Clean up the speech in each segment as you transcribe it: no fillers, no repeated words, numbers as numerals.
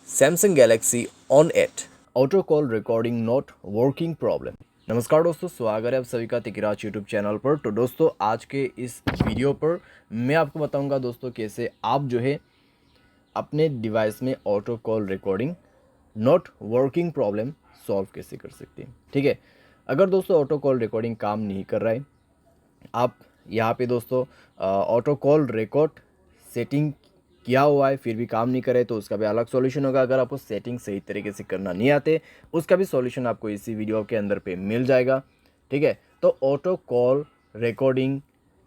Samsung Galaxy on 8 auto call recording not working problem. नमस्कार दोस्तों, स्वागत है आप सभी का तिकराज यूट्यूब चैनल पर। तो दोस्तों आज के इस वीडियो पर मैं आपको बताऊंगा दोस्तों कैसे आप जो है अपने डिवाइस में auto call recording not working problem solve कैसे कर सकते हैं। ठीक है, अगर दोस्तों ऑटो कॉल रिकॉर्डिंग काम नहीं कर रहा है, आप यहाँ पे दोस्तों ऑटो कॉल रिकॉर्ड सेटिंग किया हुआ है फिर भी काम नहीं करे तो उसका भी अलग सॉल्यूशन होगा। अगर आपको सेटिंग सही तरीके से करना नहीं आते उसका भी सॉल्यूशन आपको इसी वीडियो के अंदर पे मिल जाएगा। ठीक है, तो ऑटो कॉल रिकॉर्डिंग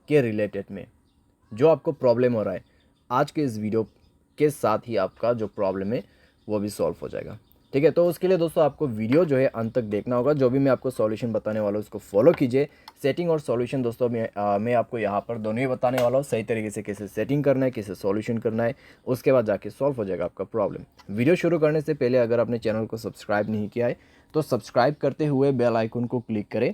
के रिलेटेड में जो आपको प्रॉब्लम हो रहा है, आज के इस वीडियो के साथ ही आपका जो प्रॉब्लम है वो भी सॉल्व हो जाएगा। ठीक है, तो उसके लिए दोस्तों आपको वीडियो जो है अंत तक देखना होगा। जो भी मैं आपको सॉल्यूशन बताने वाला हूँ उसको फॉलो कीजिए। सेटिंग और सॉल्यूशन दोस्तों मैं आपको यहाँ पर दोनों ही बताने वाला हूँ, सही तरीके से कैसे सेटिंग करना है, कैसे सॉल्यूशन करना है, उसके बाद जाके सॉल्व हो जाएगा आपका प्रॉब्लम। वीडियो शुरू करने से पहले अगर आपने चैनल को सब्सक्राइब नहीं किया है तो सब्सक्राइब करते हुए बेल आइकन को क्लिक करें।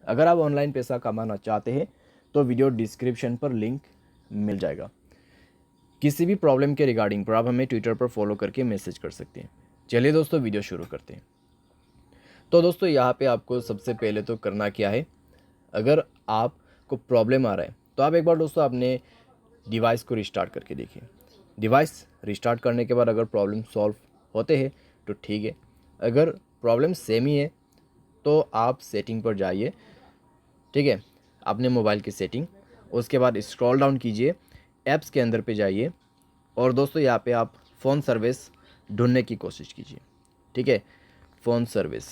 अगर आप ऑनलाइन पैसा कमाना चाहते हैं तो वीडियो डिस्क्रिप्शन पर लिंक मिल जाएगा। किसी भी प्रॉब्लम के रिगार्डिंग पर आप हमें ट्विटर पर फॉलो करके मैसेज कर सकते हैं। चलिए दोस्तों वीडियो शुरू करते हैं। तो दोस्तों यहाँ पे आपको सबसे पहले तो करना क्या है, अगर आपको प्रॉब्लम आ रहा है तो आप एक बार दोस्तों अपने डिवाइस को रिस्टार्ट करके देखिए। डिवाइस रिस्टार्ट करने के बाद अगर प्रॉब्लम सॉल्व होते हैं तो ठीक है, अगर प्रॉब्लम सेम ही है तो आप सेटिंग पर जाइए। ठीक है, अपने मोबाइल की सेटिंग, उसके बाद स्क्रॉल डाउन कीजिए, ऐप्स के अंदर पे जाइए और दोस्तों यहाँ पे आप फ़ोन सर्विस ढूंढने की कोशिश कीजिए। ठीक है, फ़ोन सर्विस,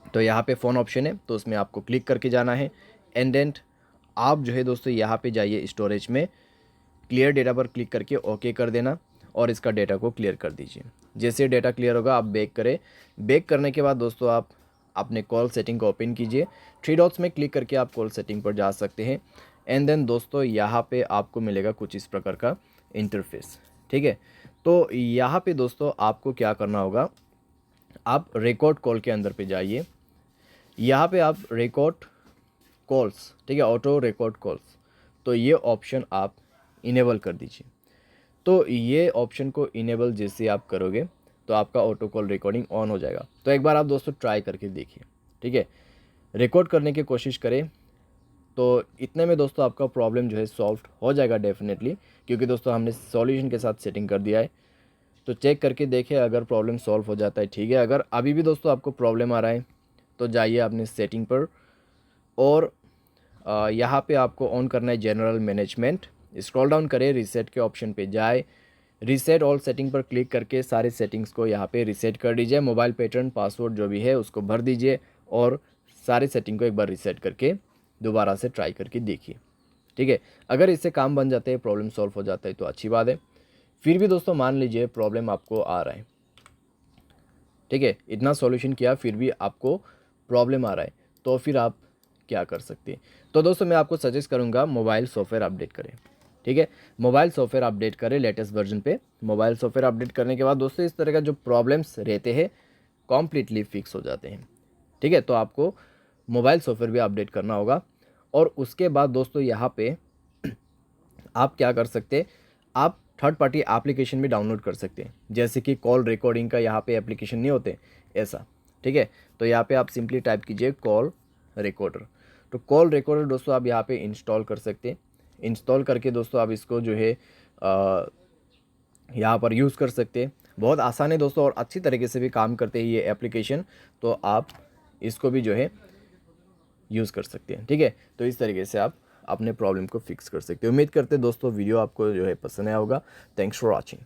तो यहाँ पे फ़ोन ऑप्शन है तो उसमें आपको क्लिक करके जाना है। एंड देन आप जो है दोस्तों यहाँ पे जाइए, स्टोरेज में क्लियर डेटा पर क्लिक करके ओके कर देना और इसका डेटा को क्लियर कर दीजिए। जैसे डेटा क्लियर होगा आप बैक करें। बैक करने के बाद दोस्तों आप अपने कॉल सेटिंग को ओपन कीजिए। थ्री डॉट्स में क्लिक करके आप कॉल सेटिंग पर जा सकते हैं। एंड देन दोस्तों यहाँ पे आपको मिलेगा कुछ इस प्रकार का इंटरफेस। ठीक है, तो यहाँ पे दोस्तों आपको क्या करना होगा, आप रिकॉर्ड कॉल के अंदर पे जाइए। यहाँ पे आप रिकॉर्ड कॉल्स, ठीक है, ऑटो रिकॉर्ड कॉल्स, तो ये ऑप्शन आप इनेबल कर दीजिए। तो ये ऑप्शन को इनेबल जैसे आप करोगे तो आपका ऑटो कॉल रिकॉर्डिंग ऑन हो जाएगा। तो एक बार आप दोस्तों ट्राई करके देखिए। ठीक है, रिकॉर्ड करने की कोशिश करें तो इतने में दोस्तों आपका प्रॉब्लम जो है सॉल्व हो जाएगा डेफिनेटली, क्योंकि दोस्तों हमने सॉल्यूशन के साथ सेटिंग कर दिया है। तो चेक करके देखें, अगर प्रॉब्लम सॉल्व हो जाता है ठीक है। अगर अभी भी दोस्तों आपको प्रॉब्लम आ रहा है तो जाइए अपनी सेटिंग पर और यहाँ पे आपको ऑन करना है जनरल मैनेजमेंट। स्क्रॉल डाउन करें, रीसेट के ऑप्शन पे जाए, रीसेट ऑल सेटिंग पर क्लिक करके सारे सेटिंग्स को यहाँ पे रीसेट कर दीजिए। मोबाइल पैटर्न पासवर्ड जो भी है उसको भर दीजिए और सारे सेटिंग को एक बार रीसेट करके दोबारा से ट्राई करके देखिए। ठीक है, अगर इससे काम बन जाते हैं, प्रॉब्लम सॉल्व हो जाता है तो अच्छी बात है। फिर भी दोस्तों मान लीजिए प्रॉब्लम आपको आ रहा है, ठीक है, इतना सॉल्यूशन किया फिर भी आपको प्रॉब्लम आ रहा है, तो फिर आप क्या कर सकते हैं। तो दोस्तों मैं आपको सजेस्ट करूंगा मोबाइल सॉफ्टवेयर अपडेट करें। ठीक है, मोबाइल सॉफ्टवेयर अपडेट करें लेटेस्ट वर्जन पे। मोबाइल सॉफ्टवेयर अपडेट करने के बाद दोस्तों इस तरह का जो प्रॉब्लम्स रहते हैं कॉम्प्लीटली फिक्स हो जाते हैं। ठीक है, तो आपको मोबाइल सॉफ्टवेयर भी अपडेट करना होगा और उसके बाद दोस्तों यहाँ पे आप क्या कर सकते हैं, आप थर्ड पार्टी एप्लीकेशन भी डाउनलोड कर सकते हैं, जैसे कि कॉल रिकॉर्डिंग का यहाँ पे एप्लीकेशन नहीं होते ऐसा। ठीक है, तो यहाँ पे आप सिंपली टाइप कीजिए कॉल रिकॉर्डर। तो कॉल रिकॉर्डर दोस्तों आप यहाँ पे इंस्टॉल कर सकते हैं। इंस्टॉल करके दोस्तों आप इसको जो है यहाँ पर यूज़ कर सकते हैं। बहुत आसान है दोस्तों और अच्छी तरीके से भी काम करते हैं ये एप्लीकेशन, तो आप इसको भी जो है यूज़ कर सकते हैं। ठीक है, तो इस तरीके से आप अपने प्रॉब्लम को फिक्स कर सकते हैं। उम्मीद करते हैं दोस्तों वीडियो आपको जो है पसंद आया होगा। Thanks for watching.